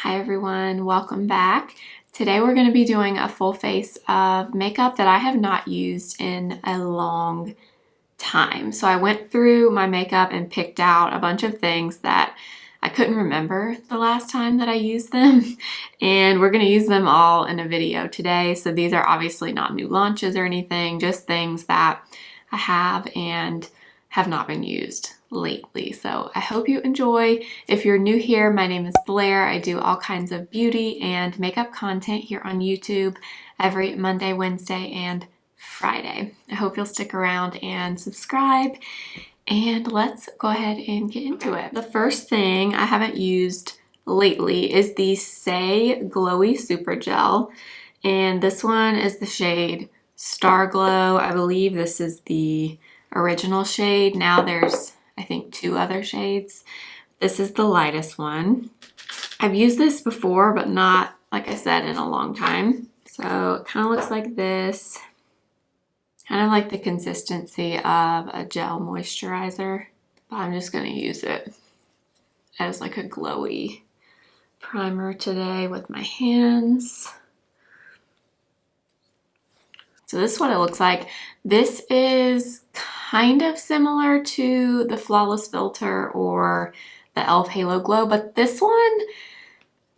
Hi everyone, welcome back. Today we're going to be doing a full face of makeup that I have not used in a long time. So I went through my makeup and picked out a bunch of things that I couldn't remember the last time that I used them, and we're going to use them all in a video today. So these are obviously not new launches or anything, just things that I have and have not been used lately. So I hope you enjoy. If you're new here, my name is Blair. I do all kinds of beauty and makeup content here on YouTube every Monday, Wednesday, and Friday. I hope you'll stick around and subscribe, and let's go ahead and get into it. The first thing I haven't used lately is the Saie Glowy Super Gel, and this one is the shade Starglow. I believe this is the original shade. Now there's, I think, two other shades. This is the lightest one. I've used this before, but not, like I said, in a long time. So it kind of looks like this. Kind of like the consistency of a gel moisturizer. But I'm just going to use it as like a glowy primer today with my hands. So this is what it looks like. This is kind of similar to the Flawless Filter or the e.l.f. Halo Glow, but this one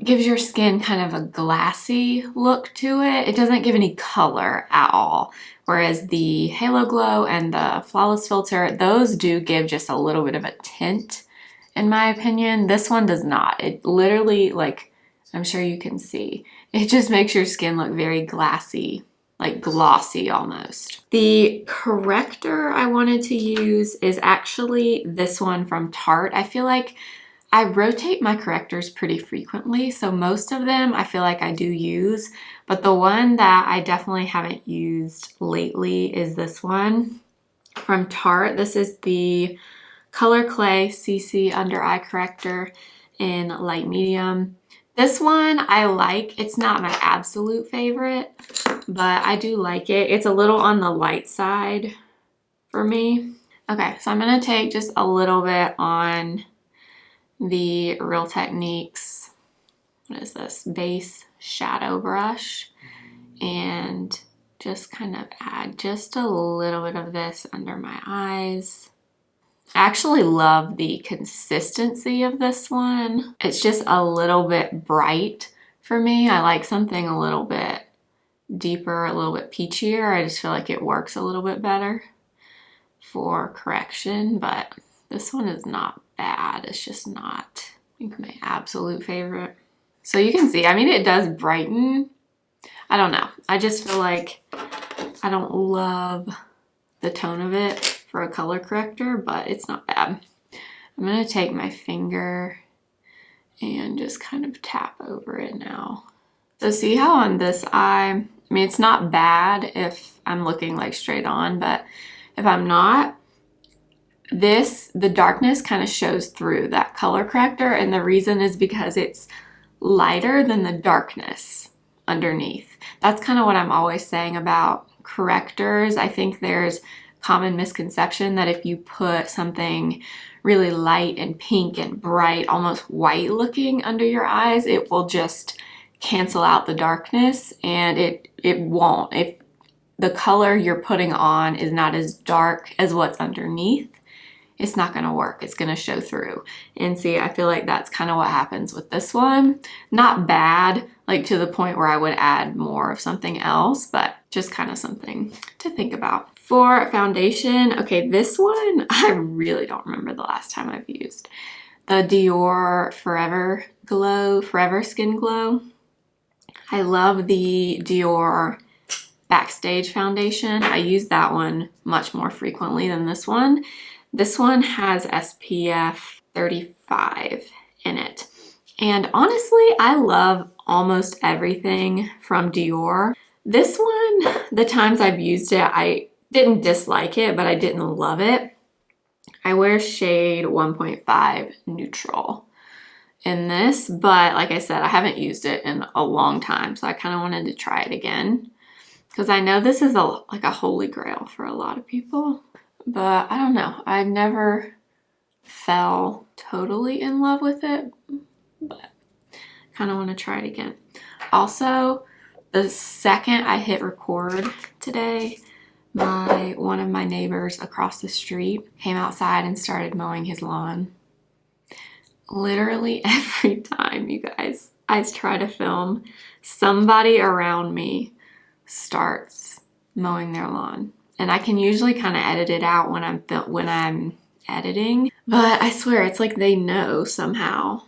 gives your skin kind of a glassy look to it. It doesn't give any color at all, whereas the Halo Glow and the Flawless Filter, those do give just a little bit of a tint, in my opinion. This one does not. It literally, like, I'm sure you can see, it just makes your skin look very glassy, like glossy almost. The corrector I wanted to use is actually this one from Tarte. I feel like I rotate my correctors pretty frequently, so most of them I feel like I do use, but the one that I definitely haven't used lately is this one from Tarte. This is the Color Clay CC Under Eye Corrector in light medium. This one I like. It's not my absolute favorite, but I do like it. It's a little on the light side for me. Okay, so I'm going to take just a little bit on the Real Techniques, what is this, base shadow brush, and just kind of add just a little bit of this under my eyes. I actually love the consistency of this one. It's just a little bit bright for me. I like something a little bit deeper, a little bit peachier. I just feel like it works a little bit better for correction, but this one is not bad. It's just not, I think, my absolute favorite. So you can see, I mean, it does brighten. I don't know. I just feel like I don't love the tone of it for a color corrector, but it's not bad. I'm going to take my finger and just kind of tap over it now. So see how on this eye, I mean, it's not bad if I'm looking like straight on, but if I'm not, the darkness kind of shows through that color corrector, and the reason is because it's lighter than the darkness underneath. That's kind of what I'm always saying about correctors. I think there's common misconception that if you put something really light and pink and bright, almost white looking under your eyes, it will just cancel out the darkness, and it won't. If the color you're putting on is not as dark as what's underneath, it's not going to work. It's going to show through. And see, I feel like that's kind of what happens with this one. Not bad, like to the point where I would add more of something else, but just kind of something to think about. For foundation, okay, this one, I really don't remember the last time I've used. The Dior Forever Skin Glow. I love the Dior Backstage foundation. I use that one much more frequently than this one. This one has SPF 35 in it. And honestly, I love almost everything from Dior. This one, the times I've used it, I didn't dislike it, but I didn't love it. I wear shade 1.5 neutral in this, but like I said, I haven't used it in a long time, so I kind of wanted to try it again because I know this is like a holy grail for a lot of people, but I don't know. I never fell totally in love with it, but kind of want to try it again. Also, the second I hit record today, one of my neighbors across the street came outside and started mowing his lawn. Literally every time, you guys, I try to film, somebody around me starts mowing their lawn. And I can usually kind of edit it out when I'm editing, but I swear it's like they know somehow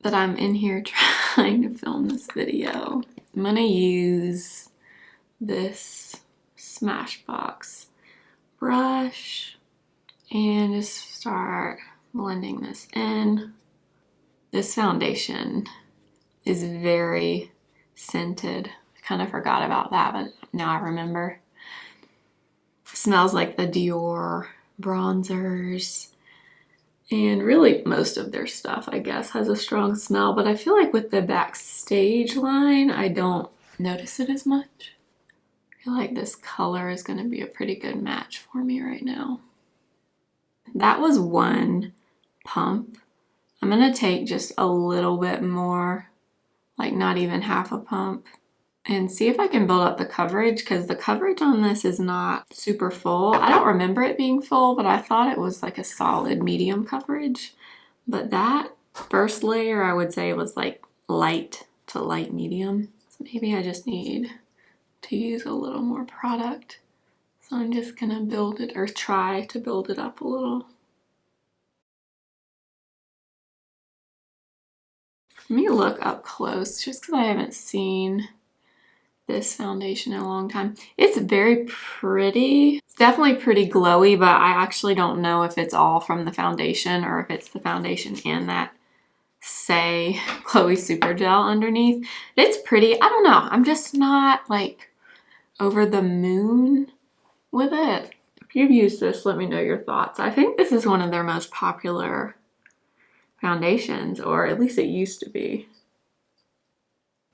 that I'm in here trying to film this video. I'm gonna use this Smashbox brush and just start blending this in. This foundation is very scented. I kind of forgot about that, but now I remember. It smells like the Dior bronzers. And really most of their stuff, I guess, has a strong smell, but I feel like with the Backstage line, I don't notice it as much. I feel like this color is going to be a pretty good match for me right now. That was one pump. I'm going to take just a little bit more, like not even half a pump, and see if I can build up the coverage, because the coverage on this is not super full. I don't remember it being full, but I thought it was like a solid medium coverage. But that first layer, I would say, was like light to light medium. So maybe I just need to use a little more product. So I'm just gonna build it, or try to build it up a little. Let me look up close, just because I haven't seen this foundation in a long time. It's very pretty. It's definitely pretty glowy, but I actually don't know if it's all from the foundation or if it's the foundation and that Saie Glowy Super Gel underneath. It's pretty. I don't know. I'm just not like over the moon with it. If you've used this, let me know your thoughts. I think this is one of their most popular foundations, or at least it used to be.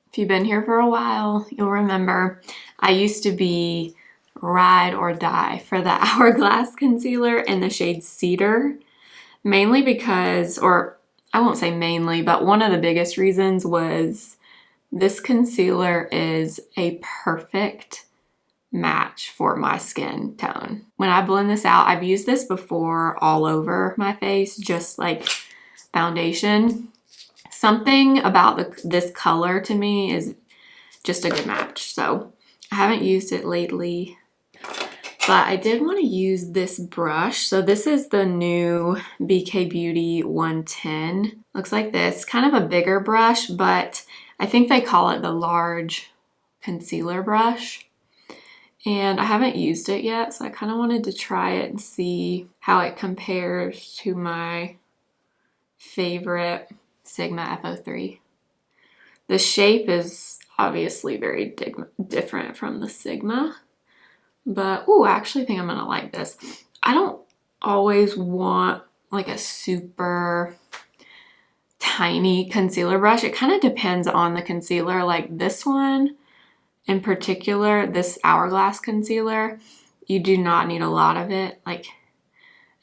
If you've been here for a while, you'll remember I used to be ride or die for the Hourglass concealer in the shade Cedar, mainly because, or I won't say mainly, but one of the biggest reasons was this concealer is a perfect match for my skin tone. When I blend this out, I've used this before all over my face, just like foundation. Something about this color to me is just a good match. So I haven't used it lately, but I did want to use this brush. So this is the new BK Beauty 110. Looks like this, kind of a bigger brush, but I think they call it the large concealer brush. And I haven't used it yet, so I kind of wanted to try it and see how it compares to my favorite Sigma F03. The shape is obviously very different from the Sigma, but ooh, I actually think I'm gonna like this. I don't always want like a super tiny concealer brush. It kind of depends on the concealer. Like this one in particular, this Hourglass concealer, you do not need a lot of it, like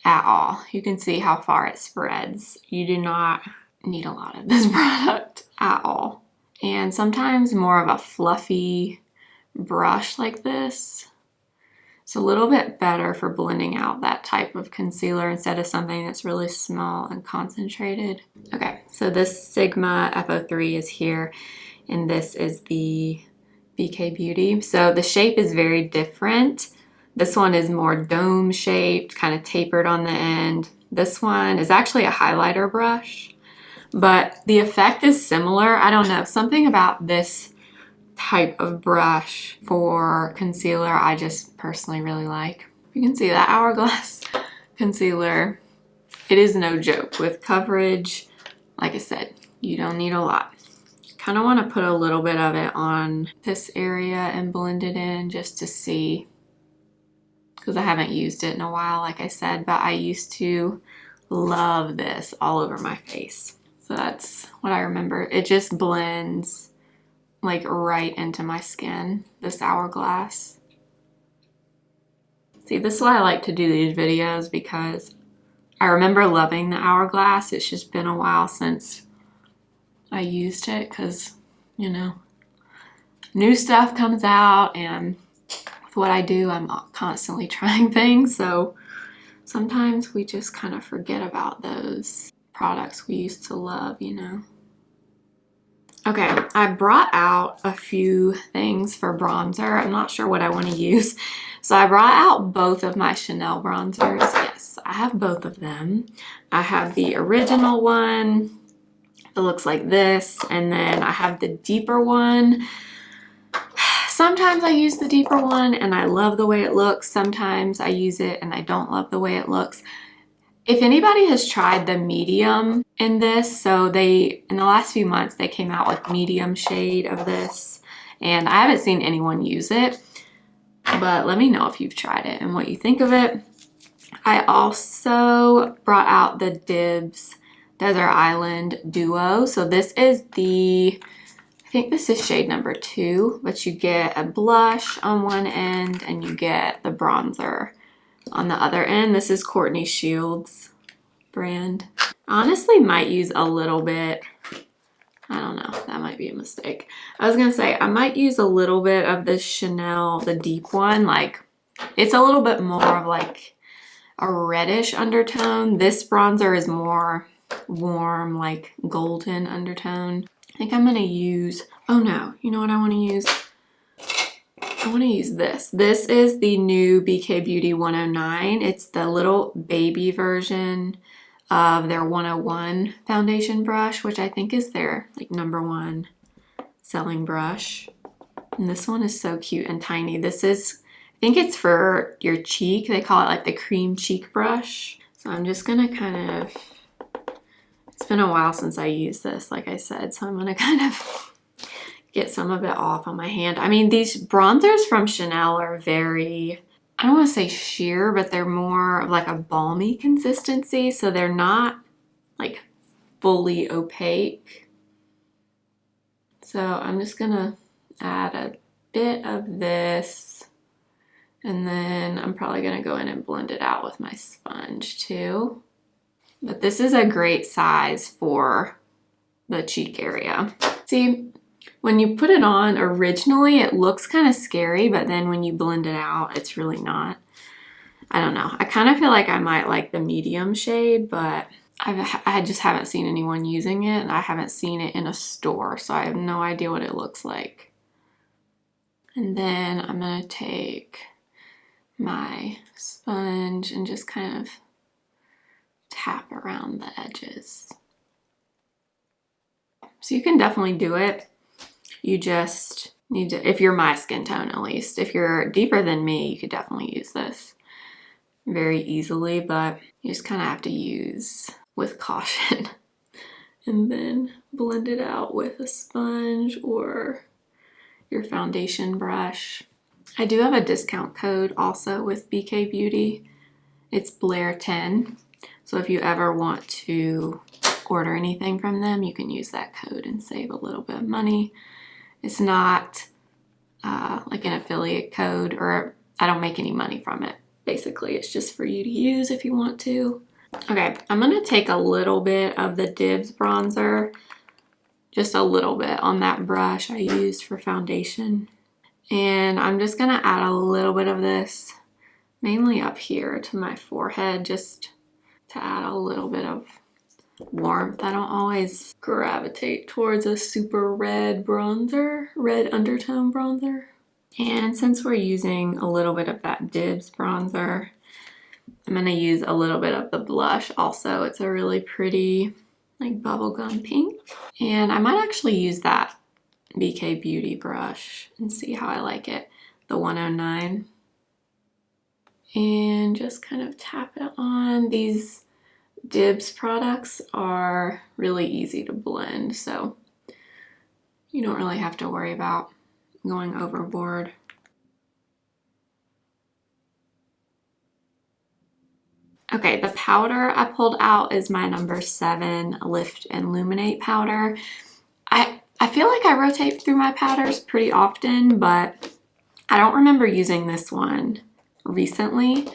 at all. You can see how far it spreads. You do not need a lot of this product at all. And sometimes more of a fluffy brush like this, it's a little bit better for blending out that type of concealer instead of something that's really small and concentrated. Okay, so this Sigma F03 is here, and this is the BK Beauty. So the shape is very different. This one is more dome shaped, kind of tapered on the end. This one is actually a highlighter brush, but the effect is similar. I don't know, something about this type of brush for concealer I just personally really like. You can see that Hourglass concealer, it is no joke with coverage. Like I said, you don't need a lot. Kind of want to put a little bit of it on this area and blend it in just to see, because I haven't used it in a while, like I said, but I used to love this all over my face. So that's what I remember. It just blends like right into my skin, this Hourglass. See, this is why I like to do these videos, because I remember loving the Hourglass. It's just been a while since I used it because, you know, new stuff comes out, and with what I do, I'm constantly trying things. So sometimes we just kind of forget about those products we used to love, you know. Okay, I brought out a few things for bronzer. I'm not sure what I want to use. So I brought out both of my Chanel bronzers. Yes, I have both of them. I have the original one. It looks like this. And then I have the deeper one. Sometimes I use the deeper one and I love the way it looks. Sometimes I use it and I don't love the way it looks. If anybody has tried the medium in this, so in the last few months, they came out with medium shade of this, and I haven't seen anyone use it, but let me know if you've tried it and what you think of it. I also brought out the Dibs Desert Island Duo. So this is I think this is shade number 2, but you get a blush on one end and you get the bronzer on the other end. This is Courtney Shields brand. I honestly might use a little bit. I don't know, that might be a mistake. I was gonna say I might use a little bit of the Chanel, the deep one. Like, it's a little bit more of like a reddish undertone. This bronzer is more warm, like golden undertone. I think I'm gonna use, oh no, you know what I wanna use? I want to use this. This is the new BK Beauty 109. It's the little baby version of their 101 foundation brush, which I think is their like #1 selling brush. And this one is so cute and tiny. This is, I think it's for your cheek. They call it like the cream cheek brush. So I'm just gonna kind of, it's been a while since I used this, like I said, so I'm gonna kind of get some of it off on my hand. I mean, these bronzers from Chanel are very, I don't want to say sheer, but they're more of like a balmy consistency. So they're not like fully opaque. So I'm just gonna add a bit of this, and then I'm probably gonna go in and blend it out with my sponge too. But this is a great size for the cheek area. See, when you put it on originally, it looks kind of scary, but then when you blend it out, it's really not. I don't know. I kind of feel like I might like the medium shade, but I just haven't seen anyone using it, and I haven't seen it in a store, so I have no idea what it looks like. And then I'm going to take my sponge and just kind of tap around the edges. So you can definitely do it. You just need to, if you're my skin tone at least, if you're deeper than me, you could definitely use this very easily, but you just kind of have to use with caution and then blend it out with a sponge or your foundation brush. I do have a discount code also with BK Beauty. It's Blair10. So if you ever want to order anything from them, you can use that code and save a little bit of money. It's not like an affiliate code, or I don't make any money from it. Basically, it's just for you to use if you want to. Okay, I'm gonna take a little bit of the Dibs bronzer, just a little bit on that brush I used for foundation. And I'm just gonna add a little bit of this, mainly up here to my forehead, just to add a little bit of warmth. I don't always gravitate towards a super red bronzer, red undertone bronzer. And since we're using a little bit of that Dibs bronzer, I'm gonna use a little bit of the blush also. It's a really pretty like bubblegum pink. And I might actually use that BK Beauty brush and see how I like it, the 109. And just kind of tap it on. These Dibs products are really easy to blend, so you don't really have to worry about going overboard. Okay, the powder I pulled out is my #7 Lift and Luminate powder. I feel like I rotate through my powders pretty often, but I don't remember using this one recently.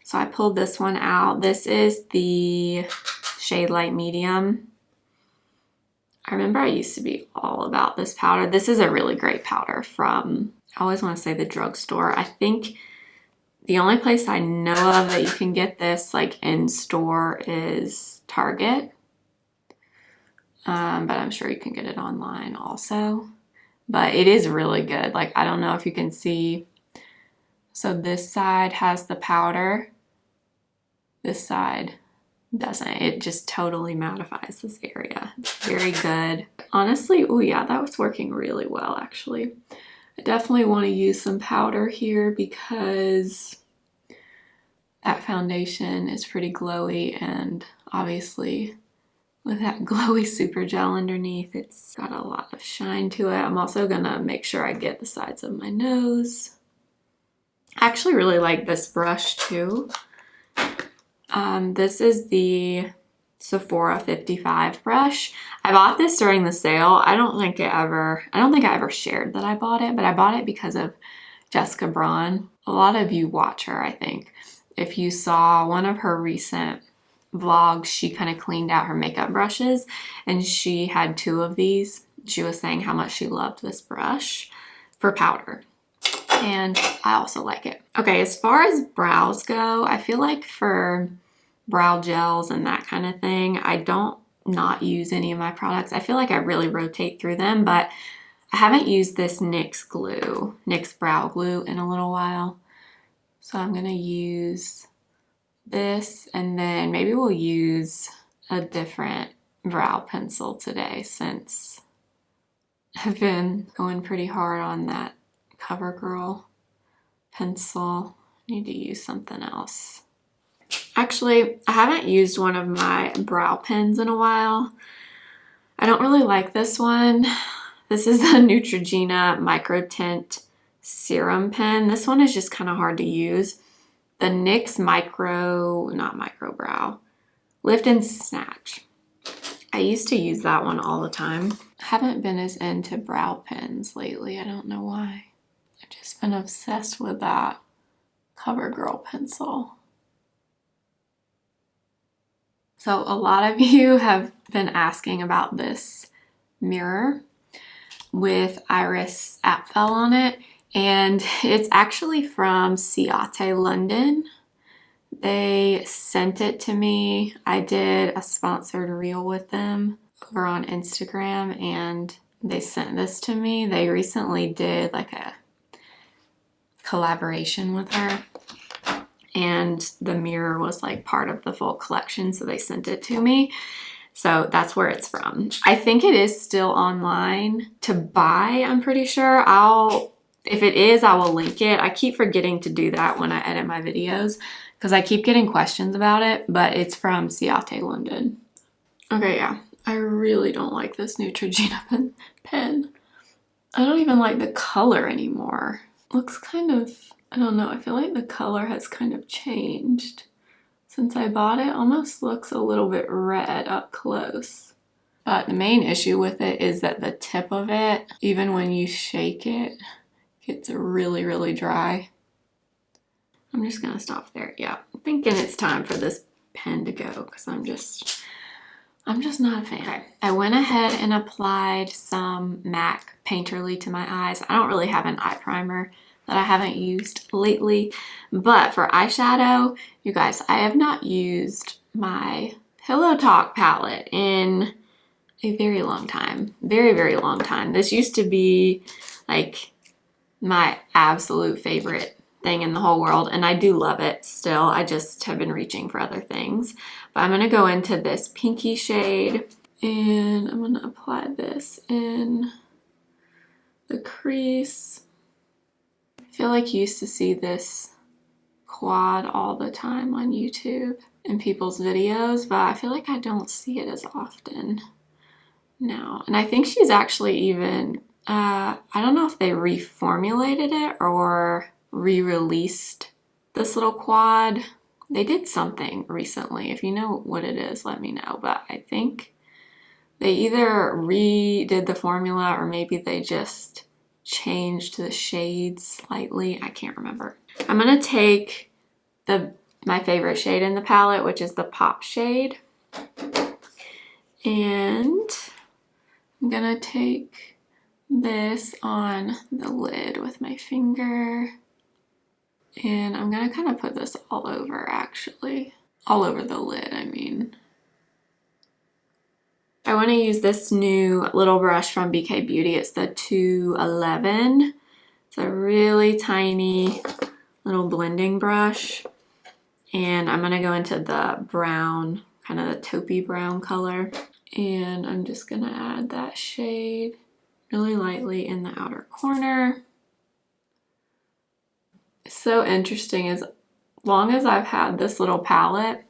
So I pulled this one out. This is the shade light medium. I remember I used to be all about this powder. This is a really great powder from, I always want to say the drugstore. I think the only place I know of that you can get this like in store is Target. But I'm sure you can get it online also. But it is really good. Like, I don't know if you can see. So this side has the powder. This side doesn't. It just totally mattifies this area. It's very good. Honestly, oh yeah, that was working really well actually. I definitely want to use some powder here because that foundation is pretty glowy, and obviously with that glowy super gel underneath, it's got a lot of shine to it. I'm also gonna make sure I get the sides of my nose. I actually really like this brush too. This is the Sephora 55 brush. I bought this during the sale. I don't think I ever shared that I bought it, but I bought it because of Jessica Braun. A lot of you watch her, I think. If you saw one of her recent vlogs, she kind of cleaned out her makeup brushes and she had 2 of these. She was saying how much she loved this brush for powder. And I also like it. Okay, as far as brows go, I feel like for brow gels and that kind of thing, I don't not use any of my products. I feel like I really rotate through them, but I haven't used this NYX brow glue in a little while. So I'm gonna use this, and then maybe we'll use a different brow pencil today since I've been going pretty hard on that CoverGirl pencil. I need to use something else. Actually, I haven't used one of my brow pens in a while. I don't really like this one. This is the Neutrogena Micro Tint Serum pen. This one is just kind of hard to use. The NYX Microbrow Lift and Snatch. I used to use that one all the time. I haven't been as into brow pens lately. I don't know why. I've just been obsessed with that CoverGirl pencil. So a lot of you have been asking about this mirror with Iris Apfel on it, and it's actually from Saie, London. They sent it to me. I did a sponsored reel with them over on Instagram, and they sent this to me. They recently did like a collaboration with her, and the mirror was like part of the full collection, so they sent it to me. So that's where it's from. I think it is still online to buy, I'm pretty sure. If it is, I will link it. I keep forgetting to do that when I edit my videos because I keep getting questions about it, but it's from Saie, London. Okay, yeah. I really don't like this Neutrogena pen. I don't even like the color anymore. Looks kind of, I don't know, I feel like the color has kind of changed since I bought it. Almost looks a little bit red up close. But the main issue with it is that the tip of it, even when you shake it, gets really, really dry. I'm just gonna stop there. Yeah, I'm thinking it's time for this pen to go because I'm just not a fan. Okay. I went ahead and applied some MAC Painterly to my eyes. I don't really have an eye primer that I haven't used lately, but for eyeshadow, you guys, I have not used my Pillow Talk palette in a very long time. Very, very long time. This used to be like my absolute favorite thing in the whole world, and I do love it still. I just have been reaching for other things. But I'm gonna go into this pinky shade, and I'm gonna apply this in the crease. I feel like you used to see this quad all the time on YouTube in people's videos, but I feel like I don't see it as often now. And I think she's actually even, I don't know if they reformulated it or re-released this little quad. They did something recently. If you know what it is, let me know. But I think they either redid the formula or maybe they just changed the shades slightly. I can't remember. I'm gonna take my favorite shade in the palette, which is the Pop shade, and I'm gonna take this on the lid with my finger, and I'm gonna kind of put this all over, actually. All over the lid, I mean. I want to use this new little brush from BK Beauty. It's the 211. It's a really tiny little blending brush. And I'm going to go into the brown, kind of the taupey brown color. And I'm just going to add that shade really lightly in the outer corner. It's so interesting, as long as I've had this little palette,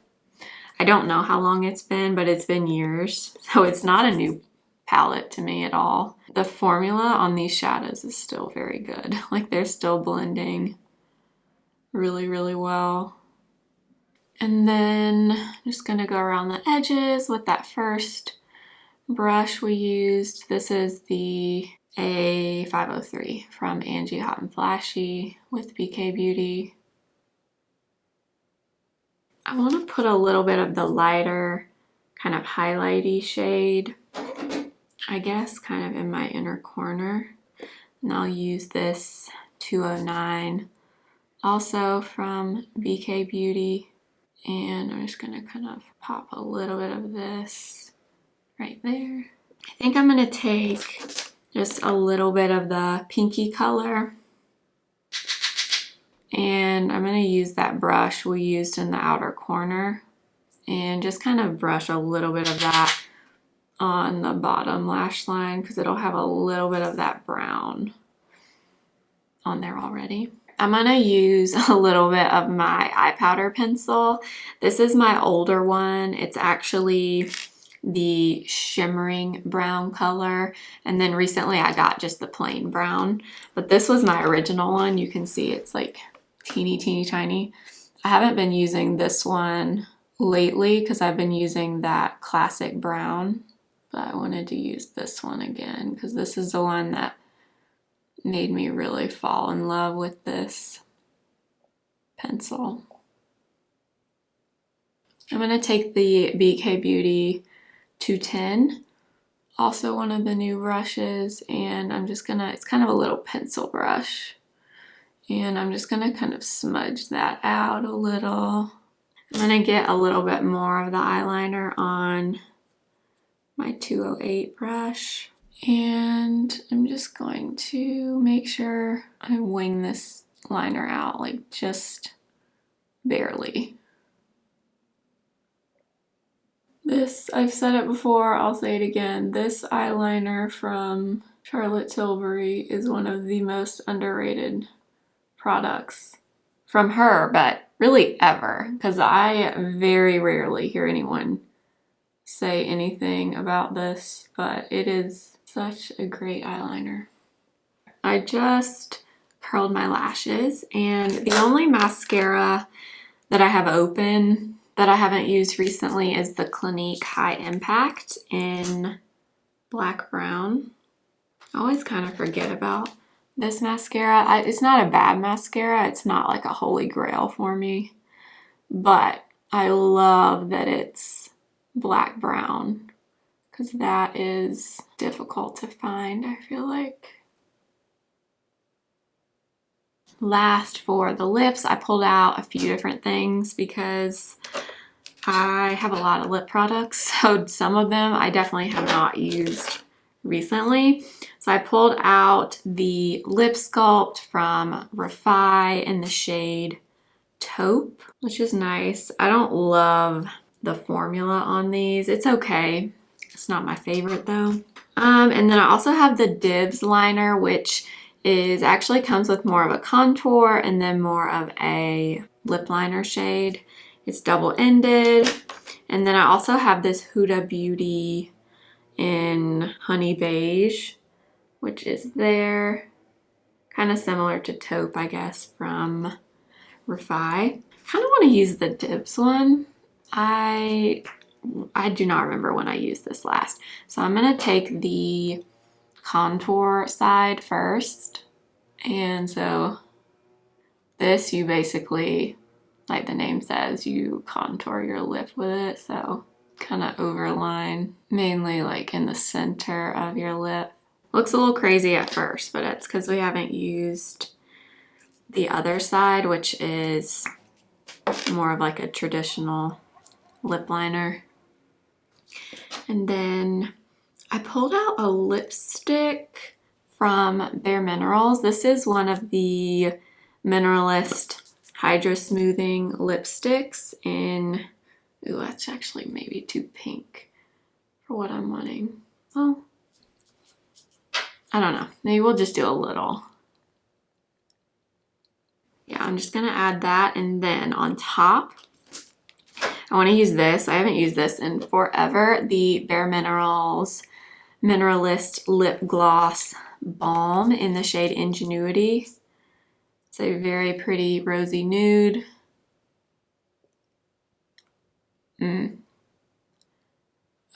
I don't know how long it's been, but it's been years. So it's not a new palette to me at all. The formula on these shadows is still very good. Like, they're still blending really, really well. And then I'm just gonna go around the edges with that first brush we used. This is the A503 from Angie Hot and Flashy with BK Beauty. I want to put a little bit of the lighter, kind of highlighty shade, I guess, kind of in my inner corner. And I'll use this 209, also from BK Beauty. And I'm just going to kind of pop a little bit of this right there. I think I'm going to take just a little bit of the pinky color, and I'm going to use that brush we used in the outer corner and just kind of brush a little bit of that on the bottom lash line, because it'll have a little bit of that brown on there already. I'm going to use a little bit of my eye powder pencil. This is my older one. It's actually the shimmering brown color, and then recently I got just the plain brown, but this was my original one. You can see it's like teeny tiny. I haven't been using this one lately because I've been using that classic brown, but I wanted to use this one again because this is the one that made me really fall in love with this pencil. I'm going to take the BK Beauty 210, also one of the new brushes, and I'm just gonna, it's kind of a little pencil brush, and I'm just gonna kind of smudge that out a little. I'm gonna get a little bit more of the eyeliner on my 208 brush, and I'm just going to make sure I wing this liner out, like just barely. This, I've said it before, I'll say it again, this eyeliner from Charlotte Tilbury is one of the most underrated products from her, but really ever, because I very rarely hear anyone say anything about this, but it is such a great eyeliner. I just curled my lashes, and the only mascara that I have open that I haven't used recently is the Clinique High Impact in black brown. I always kind of forget about this mascara. It's not a bad mascara. It's not like a holy grail for me, but I love that it's black brown because that is difficult to find, I feel like. Last, for the lips, I pulled out a few different things because I have a lot of lip products, so some of them I definitely have not used recently. So I pulled out the Lip Sculpt from Refi in the shade Taupe, which is nice. I don't love the formula on these. It's okay. It's not my favorite though. And then I also have the Dibs liner, which is actually comes with more of a contour and then more of a lip liner shade. It's double-ended. And then I also have this Huda Beauty in Honey Beige, which is there. Kind of similar to Taupe, I guess, from Refi. Kind of want to use the Dibs one. I do not remember when I used this last. So I'm going to take the contour side first. And so this, you basically, like the name says, you contour your lip with it. So kind of overline, mainly like in the center of your lip. Looks a little crazy at first, but it's because we haven't used the other side, which is more of like a traditional lip liner. And then I pulled out a lipstick from Bare Minerals. This is one of the Mineralist Hydra-Smoothing lipsticks in, ooh, that's actually maybe too pink for what I'm wanting. Well, I don't know. Maybe we'll just do a little. Yeah, I'm just gonna add that, and then on top, I want to use this. I haven't used this in forever. The Bare Minerals Mineralist Lip Gloss Balm in the shade Ingenuity. It's a very pretty rosy nude.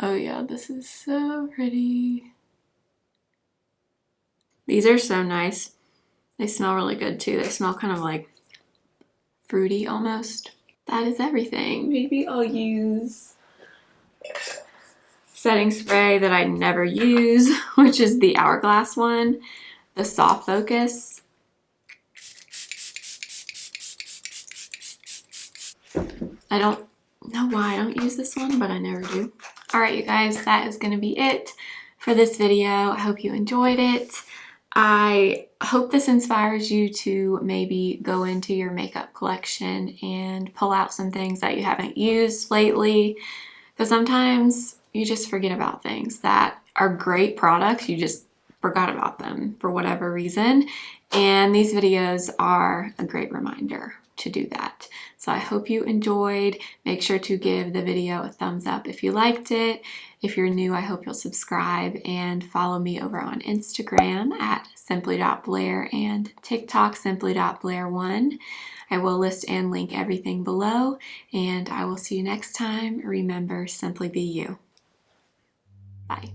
Oh yeah, this is so pretty. These are so nice. They smell really good too. They smell kind of like fruity almost. That is everything. Maybe I'll use setting spray that I never use, which is the Hourglass one, the Soft Focus. I don't know why I don't use this one, but I never do. All right, you guys, that is going to be it for this video. I hope you enjoyed it. I hope this inspires you to maybe go into your makeup collection and pull out some things that you haven't used lately, because sometimes you just forget about things that are great products. You just forgot about them for whatever reason, and these videos are a great reminder to do that. So I hope you enjoyed. Make sure to give the video a thumbs up if you liked it. If you're new, I hope you'll subscribe and follow me over on Instagram at simply.blair and TikTok simply.blair1. I will list and link everything below, and I will see you next time. Remember, simply be you. Bye.